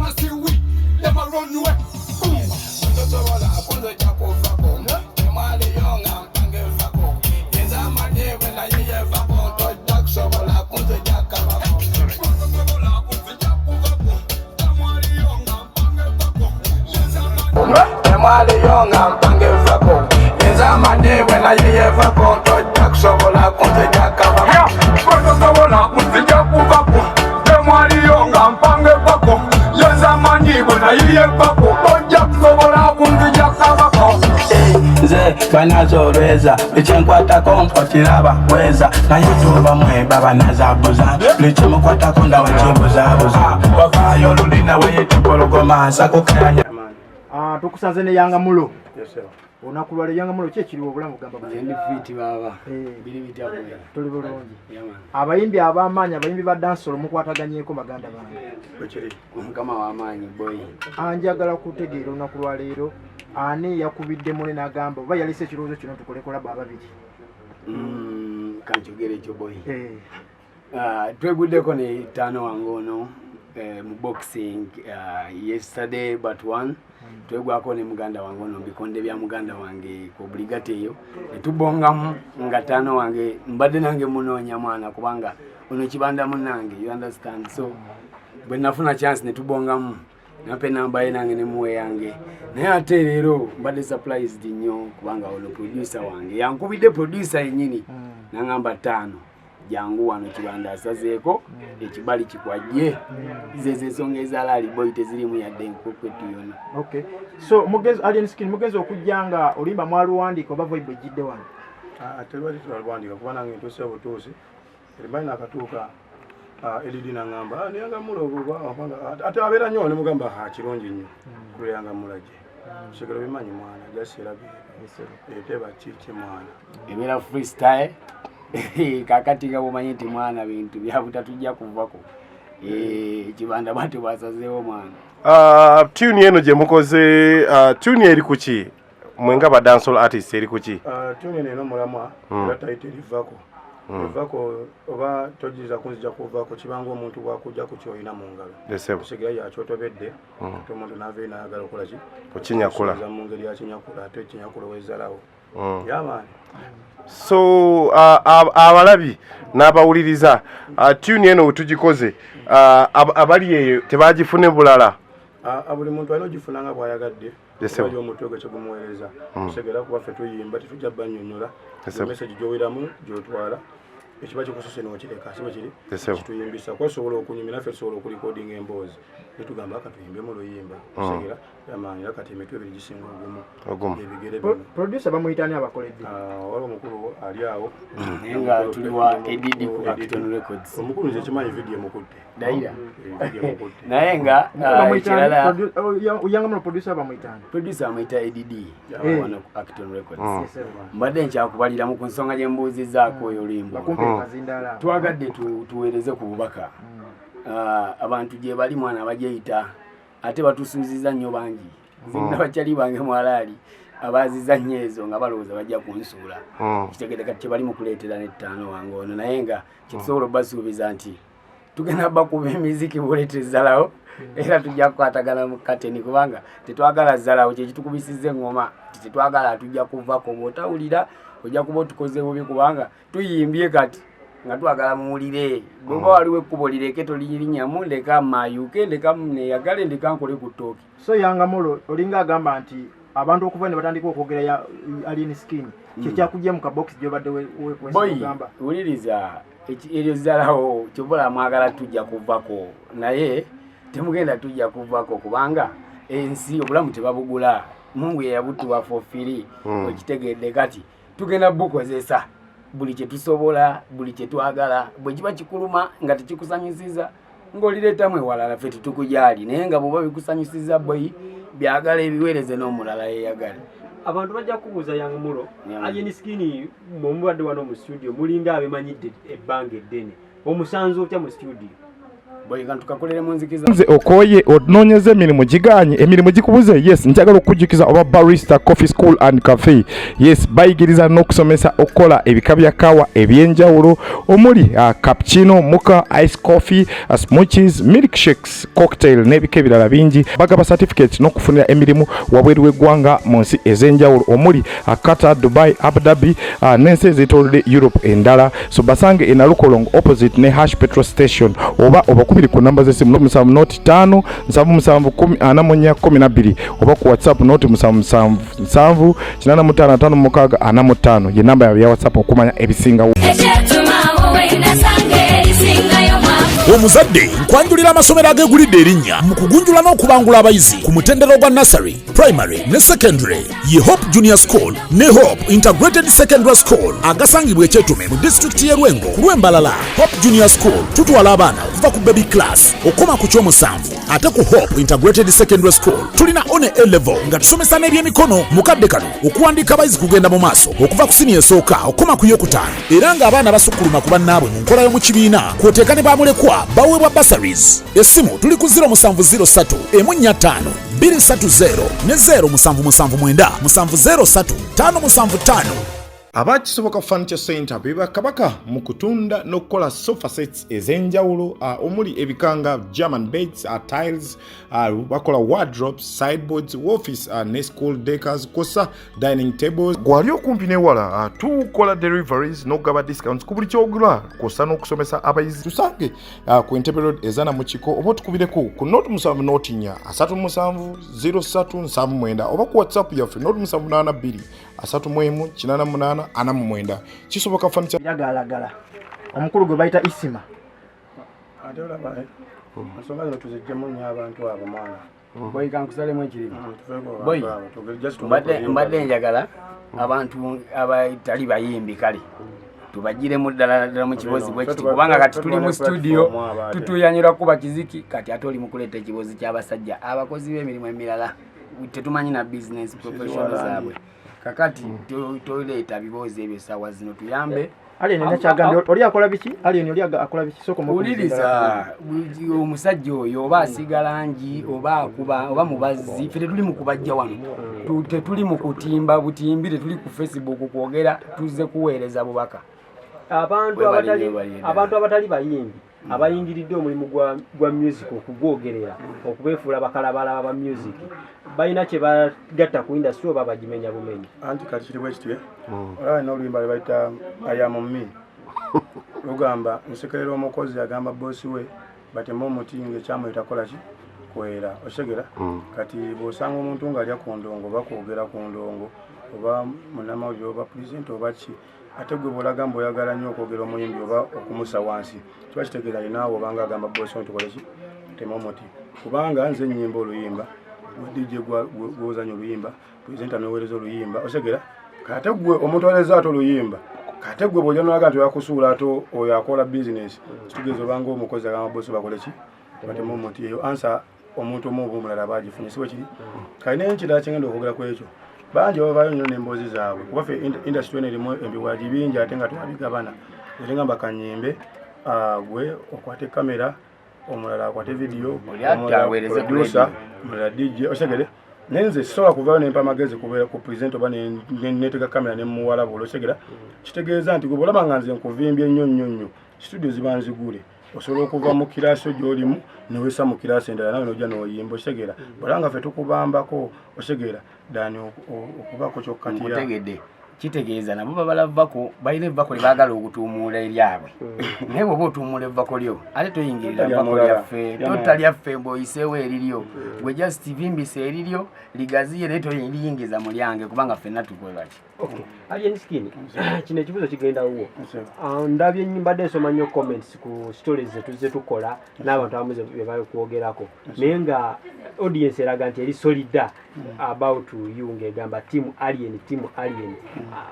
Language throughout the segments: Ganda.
wanna see we, them a run away. Banazoreza lichenkwata konko chiraba weza na yutuba mwe baba nazabuza lichemukwata konda wachibuzabuza wavayo lulina weye tupologoma sakukanya. Tukusanze ne yanga mulo. Yes sir. Onakulwale yanga mulo kyekiriwo obulamu gamba bali. Ndi fiti baba. Bili biti apo. Tuli bulungi. Abayimbi abamanyi abayimbi ba dancehall mukwataganyeko maganda bange. Kwekiri omukama wa manyi boy. Anjagala kutegeera onakulwaleero ani yakubidde mune nagamba oba yalise ekirowoozo kino tukole kolaba ababiri. Kanjogere ekyo boy. Tweguddeko ne tano wange ono mu boxing yesterday but one. Twegwako ne muganda wange ono bikonde bya muganda wange ku brigade eyo netubongamu nga tano wange mbadde nange munoonya mwana kubanga ono kibanda munange, you understand. So bwe nafuna chance netubongamu nape namba ye nange ne muwe yange naye ate leero mbadde surprised nnyo kubanga ono producer wange yankubidde producer yennyini nangamba tano jangu wano kibanda asazeeko ekibali kikwajje zeze ensonga ezalaali boy tezirimu yadde enkokwetu yona. Okay, so mugenzi alien skin mugenzi okujjanga olimba mwaluwandiika oba vibe ejjidde wano? Tebali twaluwandiika kuba nange ntuuse obutuusi erimani nakatuuka edidi nangamba niyanga mulo ate abeera nnyo nemugamba kirungi nnyo kuleyanga mulagye sekero bimanyi mwana jasirabi eteba kiki mwana ebeera freestyle kakati nga bumanyi nti mwana bintu byabutatujja kuvako kibanda batu basazeewo mwana. Tune eno gye mukoze tune eri kuki mwenga ba dancehall artist eri kuki? Tune eno mulamwa era title livako livako oba tojiza kunzija kuvako kibanga omuntu bwakujja ku kyoyina mu ngalo kusigira yakyotobedde omuntu nave nayagala okukola ki okinyakula mu ngeri ya kinyakula ate kinyakula wezalawo yamaani. So abalabi n'abawuliriza tune eno tugikoze abali eyo tebagifune bulala? Buli muntu alina ogifunanga bw'ayagadde ali omutwe gwe kyegumuweereza segera kuba ffe tuyimba tetujja bannyonnyola message gy'oweramu gy'otwala ekiba kikusose n'okireka kiba kiri kituyimbisa kwasobola okunyumya naffe tusobola okulikodinga emboozi netugamba akatuyimbe mu luyimba segera yamaanyi era kati emitwe ebiri gisinga ogumu ebigere bino. Producer bamuyitani abakoledde? Waliwo omukulu ali awo nga tuli wa edidi ku Acton Records. Omukulu nze kimanyi vidiyo mukutte daira naye nga ekirala oyanga muno producer bamuyitani? Producer amuyita edidi wano ku Acton Records. Mbadde nkyakubaliramu ku nsonga gye mbuuzizaako oyo olimba twagadde tuweereze ku bubaka abantu gye bali mwana abagyeyita ate batusuuziza nnyo bangi zinna bakyali bange mwalaali abaziza nnyo ezo nga balowooza bajja kunsuula kitegede kati kye bali mu kuleetera n'ettaano wange ono naye nga kitusobola obasuubiza nti tugenda bakuba emiziki buleete zalawo era tujja kukwatagana mu kateni kubanga tetwagala zalawo kyekitukubisiza eŋŋoma tetwagala tujja kuvako bw'otawulira ojja kuba otukoze bubi kubanga tuyimbye kati nga twagala muwulire bw'oba waliwo ekkubo lireke tolirinyamu ndeka mayuke ndeka neyagale ndeka nkole ku ttooki. So yanga mulo olinga agamba nti abantu okuva ne batandika okwogera ya alien skin kyekyakujja mu kabox gyobadde wegamba wuliriza eryo zalawo kyobola mwagala tujja kuvako naye temugenda tujja kuvako kubanga ensi obulamu tebabugula Mungu yeyabutuwa for free okitegedde kati tugenda bukozesa buli kye tusobola buli kye twagala bwe kiba kikuluma nga tekikusanyusiza ng'olireetamu ewalala ffe tetukujali naye nga bw'oba bikusanyusiza bwe byagala ebiweereze n'omulala yeeyagala. Abantu bajja kubuuza yange mulo alien skin mubadde wano mu studio mulinga abemanyidde ebbanga eddene omusanzu otya mu studio? nze okoye onoonyeza emirimu giganye emirimu gikubuze yes njagala okujjukiza oba barista coffee school and cafe yes bayigiriza n'okusomesa okukola ebika bya kawa ebyenjawulo omuli cappuccino muka ice coffee smoothies milkshakes cocktail n'ebika ebirala bingi bagaba certificate n'okufunira emirimu wabweru w'eggwanga mu nsi ez'enjawulo omuli Qatar, Dubai, Abu Dhabi n'ensi ez'etoolodde Europe endala so basange e Nalukolongo opposite ne Hash petrol station oba obakubiri ku namba z'essimu 07 5 oba ku WhatsApp 07 ye namba ya WhatsApp okumanya ebisingawo. Omuzadde nkwanjulira amasomero ageegulidde erinnya mu kugunjula n'okubangula abayizi ku mutendera gwa nursery, primary ne secondary ye Hope Junior School ne Hope Integrated Secondary School agasangibwa Ekyetume mu district y'e Lwengo ku Lwembalala. Hope Junior School tutwala abaana okuva ku baby class okoma ku kyomusanvu ate ku Hope Integrated Secondary School tulina on A level nga tusomesa n'ebyemikono mukadde kano okuwandiika abayizi kugenda mu maaso okuva ku senior esooka okoma ku yokutaano era ng'abaana basukkuluma ku bannaabwe mu nkola y'omu kibiina kwoteeka ne bamulekwa baweebwa bursaries. Essimu tuli ku 0703 145 230 ne 0779 703 575. Abakisoboka Furniture Center beba kabaka mu kutunda n'okukola sofa sets ez'enjawulo omuli ebikanga German beds, tiles, bakola wardrobes, sideboards, office ne school decors kosa dining tables. Gwali okumpi newala tukola deliveries n'ogaba discounts ku buli kyogula kosa n'okusomesa abayizi. Tusange ku Entebbe Road ezana mu kiko oba tukubireko ku note 7 note 4 37 0379 oba ku WhatsApp yaffe note 782 3 8 8 kisoboka Furniture yagalagala omukulu gwe bayita Isima ate olaba ensonga zino tuzijjemu nnyo abantu abo mwana boyi kankusalemu ekirimu boyi mbadde njagala abantu abatali bayimbi kale tubagiremu ddala mu kibozi bwekiti kubanga kati tuli mu studio tutuyanyira kuba kiziki kati ate oli mukuleeta ekibozi ky'abasajja abakozi b'emirimu emirala tetumanyi na business professionals zaabwe kakati toileeta bibozi ebyo sawa zino tuyambe ali nene kyagambye oli akola biki ali oli akola biki soko mu uliriza omusajja oyo oba asiga langi oba akuba oba mubazi fere tuli mu kubajja wano tetuli mu kutimba butimbi tetuli ku Facebook kwogera tuze kuweereza bubaka abantu abatali bayimbi abayingiridde omulimu gwa music okugwogerera okubeefuula bakalabala ba music balina kye bagatta ku industry oba bagimenya bumenyi anti kati kiri bwe kitwe olaba n'oluyimba lwe bayita ayamumi lugamba nsekerera omukozi agamba boosi we batema omuti ng'ekyamuyita kola ki kwera oshegera kati bw'osanga omuntu ng'alya ku ndongo oba kwogera ku ndongo oba munnamawulire oba pulezidenti oba ki ate gwe bw'olaga mbu oyagala nnyo okwogera omuyimbi oba okumusa wansi kiba kitegeeza linaawe obanga agamba boosi nti koleki tema omuti kubanga nze ennyimba oluyimba DJ gwozanya oluyimba pulezidenti anoweereza oluyimba osegera kate gwe omuntu aweereza ate oluyimba kate gwe bw'ojja n'olaga nti oyakusuula ate oyo akola bizinesi kitegeeza obanga omukozi agamba boosi bakoleki batema omuti eyo ansa omuntu omu oba omulala bagifunye si bwe kiri kalina ekirala kyengenda okwogera ku ekyo bangi bavaayo nnyo n'emboozi zaabwe kuba ffe industry eno erimu ebiwaagi bingi ate nga twabigabana ate nga bakanyimbe gwe okwate kamera omulala akwate vidiyo producer omulala DJ osegere nenze sola kuvaayo nempa amagezi ku present oba netega kamera nemuwala bula osegera kitegeeza nti gwe bwolaba nga nze nkuvimbye ennyo nnyo nnyo studio ziba nzigule osobola okuva mu kiraasi gy'olimu newesa mu kiraasi endala nawe nojja n'oyimba osegera balanga ffe tukubambako osegera dani okubako kyokkatira kitegeeza nabo babalavako balina evvako lye baagala okutuumuula eryabwe naye bw'oba otuumuula evvako lyo ate toyingirira vvako lyaffe totalyaffe mbw'oyiseewo eriryo gwe just vimbisa eriryo ligaziye naye toyingiza mu lyange kubanga ffenna tukolaki Alien Skin kino ekibuzo kigendawo ndabye mbadde nsoma nnyo comments ku stories zetu tukola n'abantu abamu bye bakwogerako naye nga audience eraga nti eri solida about you ng'egamba team Alien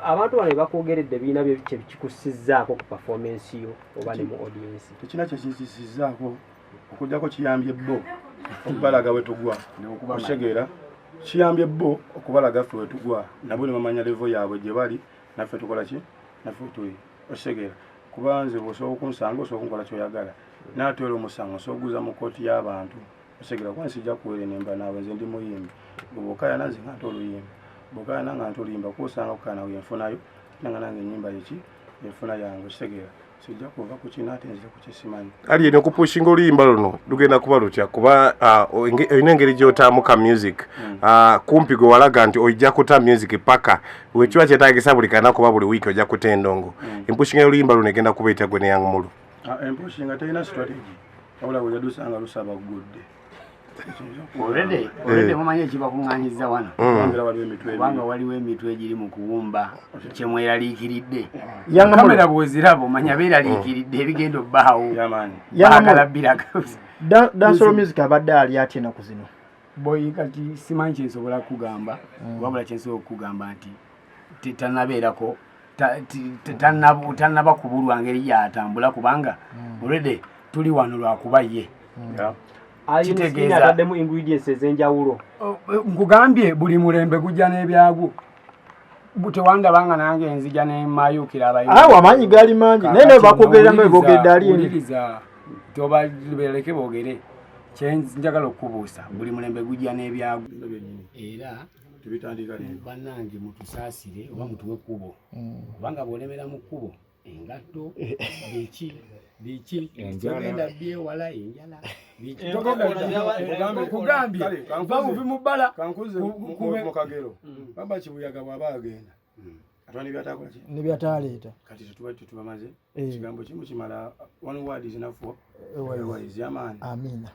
abantu bano bakwogeredde biina bye kikusizzaako ku performance yo oba ne mu audience tekina kyekisizzaako okugjako kiyambye bo okubalaga wetugwa oshegera kiyambye bo okubalaga ffe wetugwa nabo ne bamanya level yaabwe gye bali naffe tukola ki naffe tuli oshegera kubanze boso kunsanga so kunkola kyoyagala natwera omusango so guza mu koti y'abantu osegera kwansijja kuwere nemba nawe nze ndi muyimbi bokaya nazi nganto oluyimba bokaya nanga oluyimba kusanga kukana yenfunayo nanga nange nyimba yiki yenfuna yange osegera sijja kuva ku kinate nze ku kisimani ali eno kupushinga oluyimba luno lugenda kuba lutya kuba olina engeri gy'otaamuka music kumpi gwe walaga nti ojja kuta music paka wekiba kyetaagisa buli kanaku kuba buli wiiki ojja kuta endongo empushinga y'oluyimba luno egenda kuba etya gwe ne Young Mulo empushinga terina strategy wabula bwe yadusanga lusaba gudde Already mumanye kibakunganyiza wano kubanga waliwo emitwe egiri mu kuwumba kyemweraliikiridde kamera bwozirabo manya beeraliikiridde ebigendo bbaawo baagala bbiraga dancehall music abadde ali atya ennaku zino boyi kati simanyi kyensobola kugamba wabula kyensobola okugamba nti tanabeerako tannaba kubulwa ngeri yatambula kubanga already tuli wano lwakuba ye kitegeeza ataddemu ingredients ez'enjawulo nkugambye buli mulembe gujja n'ebyagwo tewandabanga nange nzija nemayukira abayiawo amaanyi gali mangi naye ne bakogereramu ebogedde ali uliriza tobaleke boogere kyenjagala okubuusa buli mulembe gujja n'ebyagwo era bannange mutusaasire oba mutuwe kkubo kubanga bw'olemera mu kkubo engatto biki togenda byewala enjala kugambye vimubala mu kagero baba kibuyaga bw'aba agenda nebyataleeta kati tetubamaze ekigambo kimu kimala one word is enough for always yamaani amina